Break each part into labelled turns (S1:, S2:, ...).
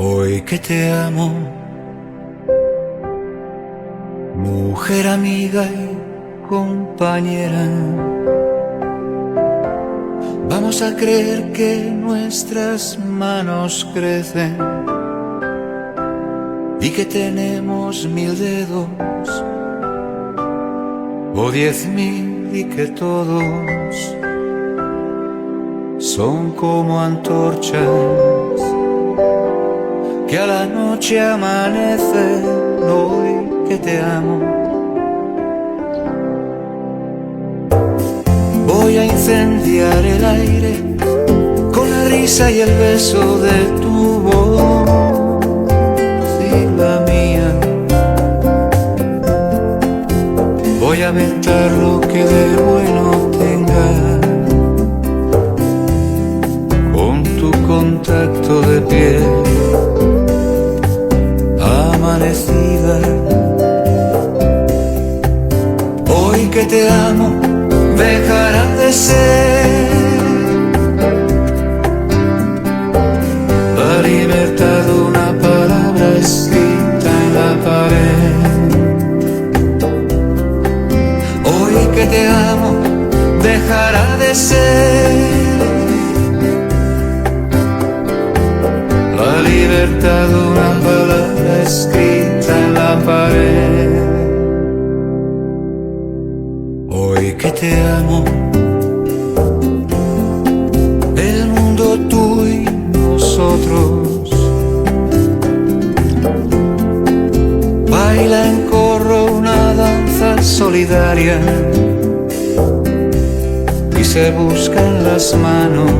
S1: Hoy que te amo, mujer amiga y compañera, vamos a creer que nuestras manos crecen y que tenemos 1000 dedos o 10.000 y que todos son como antorchas que a la noche amanece. Hoy que te amo, voy a incendiar el aire con la risa y el beso de tu voz y la mía. Voy a aventar lo que de bueno tenga con tu contacto de piel amanecida. Hoy que te amo dejará de ser la libertad una palabra escrita en la pared. Hoy que te amo dejará de ser la libertad una palabra escrita en la pared. Hoy que te amo, el mundo tú y nosotros baila en corro una danza solidaria y se buscan las manos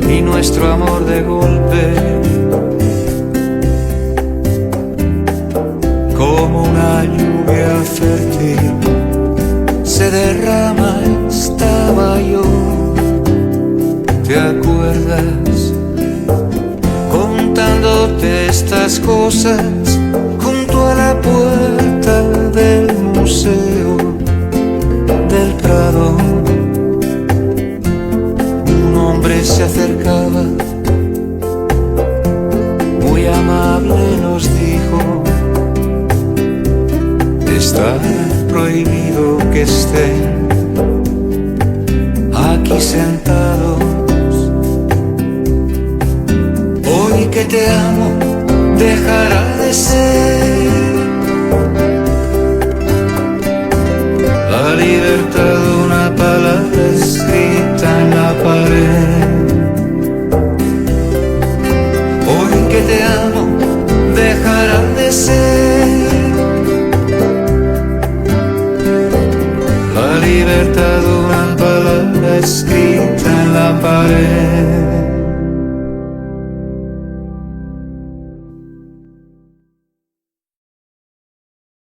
S1: y nuestro amor de golpe como una lluvia fértil se derrama. Estaba yo, ¿te acuerdas? Contándote estas cosas junto a la puerta del Museo del Prado. Un hombre se acercaba, muy amable nos dijo: está prohibido que estén aquí sentados. Hoy que te amo dejará de ser la libertad una palabra escrita en la pared. Hoy que te amo dejará de ser la libertad una palabra escrita en la pared.